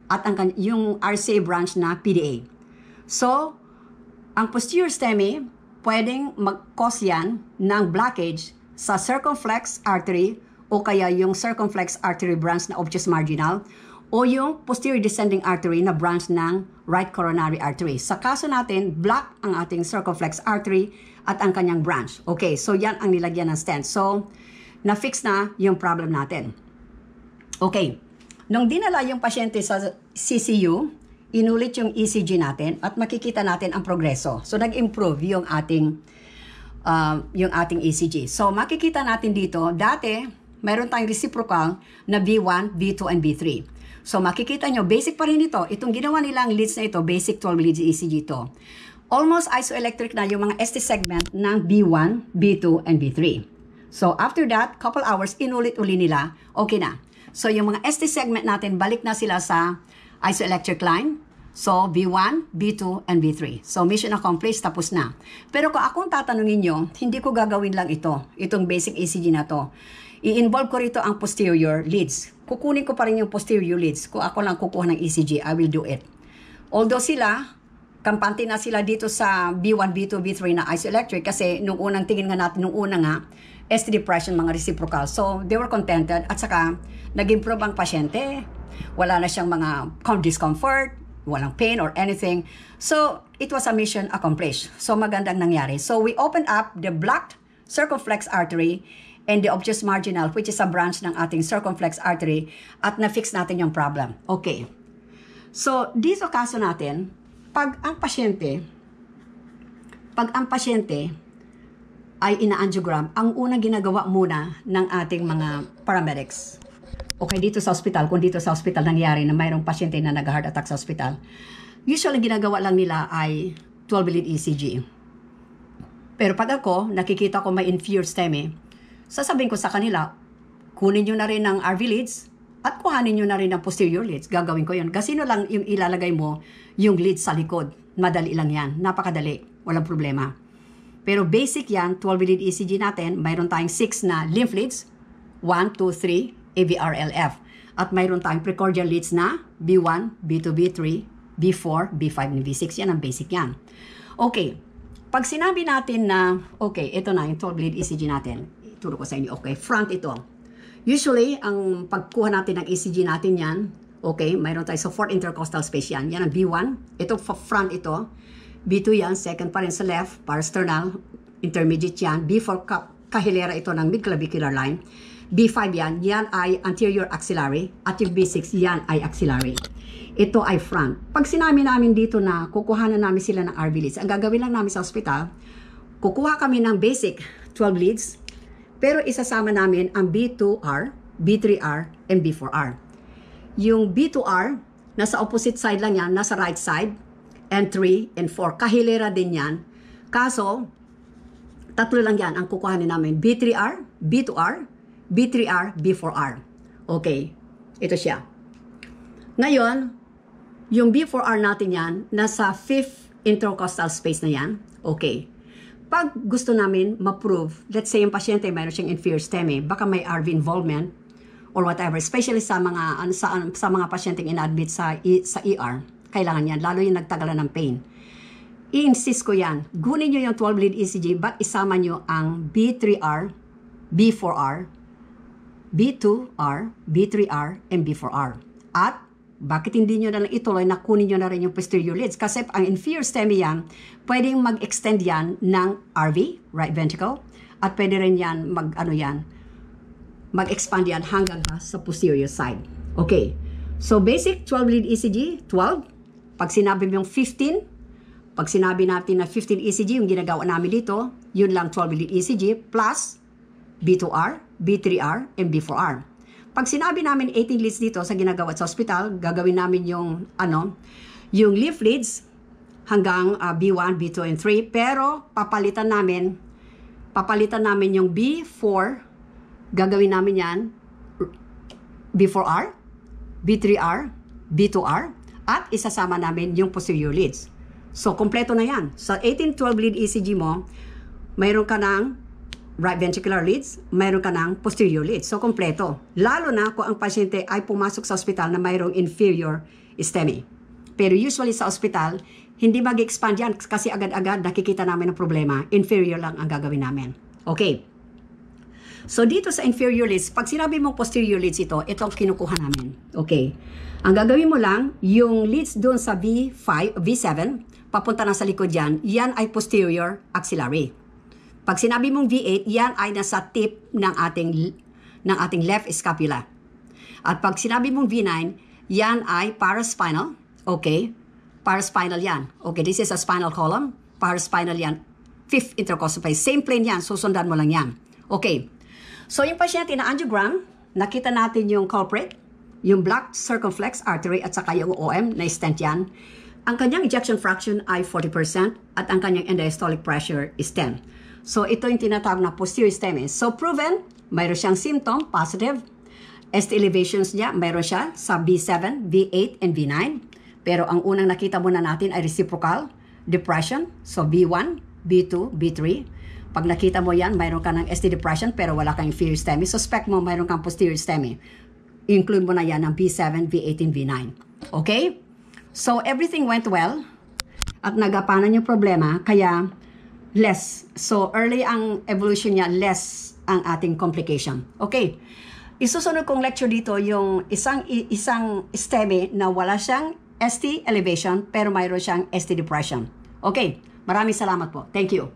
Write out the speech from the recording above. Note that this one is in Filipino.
at yung RCA branch na PDA. So, ang posterior STEMI, pwedeng mag-cause yan ng blockage sa circumflex artery o kaya yung circumflex artery branch na obtuse marginal o yung posterior descending artery na branch ng right coronary artery. Sa kaso natin, block ang ating circumflex artery at ang kanyang branch. Okay, so yan ang nilagyan ng stent. So, na-fix na yung problem natin. Okay, nung dinala yung pasyente sa CCU, inulit yung ECG natin at makikita natin ang progreso. So, nag-improve yung ating ECG. So, makikita natin dito, dati, mayroon tayong reciprocal na B1, B2, and B3. So, makikita nyo, basic pa rin ito. Itong ginawa nilang leads na ito, basic 12 leads ECG ito. Almost isoelectric na yung mga ST segment ng B1, B2, and B3. So, after that, couple hours, inulit-uli nila, okay na. So, yung mga ST segment natin, balik na sila sa isoelectric line. So, B1, B2, and B3. So, mission accomplished, tapos na. Pero kung akong tatanungin nyo, hindi ko gagawin lang ito, itong basic ECG na to. I-involve ko rito ang posterior leads. Kukunin ko pa rin yung posterior leads. Kung ako lang kukuha ng ECG, I will do it. Although sila, kampante na sila dito sa B1, B2, B3 na isoelectric kasi nung unang tingin nga natin, nung una nga, ST depression, mga reciprocal. So, they were contented at saka nag-improve ang pasyente. Wala na siyang mga discomfort, walang pain or anything. So, it was a mission accomplished. So, magandang nangyari. So, we opened up the blocked circumflex artery and the obtuse marginal, which is a branch ng ating circumflex artery, at na-fix natin yung problem. Okay. So, dito kaso natin, pag ang pasyente ay ina-angiogram, ang unang ginagawa muna ng ating mga paramedics. Okay, dito sa hospital, kung dito sa hospital nangyari na mayroong pasyente na nag-heart attack sa hospital, usually ginagawa lang nila ay 12-lead ECG. Pero pag ako, nakikita ko may infused STEMI, sasabihin ko sa kanila, kunin nyo na rin ng RV leads at kuhanin nyo na rin ng posterior leads. Gagawin ko yun. Kasi lang yung ilalagay mo yung leads sa likod. Madali lang yan. Napakadali. Walang problema. Pero basic yan, 12-lead ECG natin, mayroon tayong 6 na lymph leads, 1, 2, 3, AVRLF. At mayroon tayong precordial leads na B1, B2, B3, B4, B5, and B6. Yan ang basic yan. Okay. Pag sinabi natin na, okay, ito na yung 12-lead ECG natin. Turo ko sa inyo, okay, front ito. Usually, ang pagkuha natin ng ECG natin yan, okay, mayroon tayo sa fourth intercostal space yan. Yan ang B1. Ito, front ito. B2 yan, second pa rin sa left, parasternal, intermediate yan. B4, kahilera ito ng midclavicular line. B5 yan ay anterior axillary. At yung B6, yan ay axillary. Ito ay front. Pag sinabi namin dito na kukuhanan namin sila ng RV leads, ang gagawin lang namin sa hospital, kukuha kami ng basic 12 leads, pero isasama namin ang B2R, B3R, and B4R. Yung B2R, nasa opposite side lang yan, nasa right side, and 3 and 4. Kahilera din yan. Kaso, tatlo lang yan ang kukuhanin namin. B3R, B2R, B3R, B4R. Okay, ito siya. Ngayon, yung B4R natin yan, nasa 5th intercostal space na yan. Okay. Pag gusto namin ma-prove, let's say yung pasyente mayroon siyang inferior STEMI, baka may RV involvement or whatever, especially sa mga mga pasyenteng ina-admit sa ER, kailangan yan, lalo yung nagtagalan ng pain. I-insist ko yan, gunin nyo yung 12-lead ECG, but isama nyo ang B3R, B4R, B2R, B3R, and B4R. At bakit hindi nyo na lang ituloy na kunin nyo na rin yung posterior leads? Kasi ang inferior STEMI yan, pwedeng mag-extend yan ng RV, right ventricle, at pwede rin yan mag-expand yan hanggang sa posterior side. Okay. So, basic 12-lead ECG, 12. Pag sinabi mo yung 15, pag sinabi natin na 15 ECG, yung ginagawa namin dito, yun lang 12-lead ECG plus B2R, B3R, and B4R. Pag sinabi namin 18 leads dito sa ginagawa sa hospital, gagawin namin yung lymph leads hanggang B1, B2, and 3. Pero papalitan namin yung B4, gagawin namin yan B4R, B3R, B2R, at isasama namin yung posterior leads. So, kompleto na yan. Sa 18-12 lead ECG mo, mayroon ka ng right ventricular leads, mayroon ka ng posterior leads. So, kompleto. Lalo na kung ang pasyente ay pumasok sa ospital na mayroong inferior STEMI. Pero usually sa ospital, hindi mag-expand yan kasi agad-agad nakikita namin ang problema. Inferior lang ang gagawin namin. Okay. So dito sa inferior leads, pag sinabi mong posterior leads itong kinukuha namin. Okay. Ang gagawin mo lang, yung leads doon sa V5, V7, papunta na sa likod yan, yan ay posterior axillary. Pag sinabi mong V8, yan ay nasa tip ng ating left scapula. At pag sinabi mong V9, yan ay paraspinal. Okay. Paraspinal yan. Okay, this is a spinal column. Paraspinal yan. Fifth intercostal phase. Same plane yan. Susundan mo lang yan. Okay. So, yung pasyente na angiogram, nakita natin yung culprit, yung black circumflex artery at saka yung OM na stent yan. Ang kanyang ejection fraction ay 40% at ang kanyang end-diastolic pressure is 10. So, ito yung tinatawag na posterior STEMI. So, proven, mayroon siyang symptom, positive. ST elevations niya, mayroon siya sa B7, V8, and V9. Pero ang unang nakita muna natin ay reciprocal depression. So, B1, B2, B3. Pag nakita mo yan, mayroon ka ng ST depression pero wala kang inferior STEMI. Suspect mo mayroon kang posterior STEMI. Include mo na yan ng B7, V8, and V9. Okay? So, everything went well. At nagapanan yung problema, kaya less. So, early ang evolution niya, less ang ating complication. Okay? Isusunod kong lecture dito yung isang STEMI na wala siyang ST elevation pero mayroon siyang ST depression. Okay? Maraming salamat po. Thank you.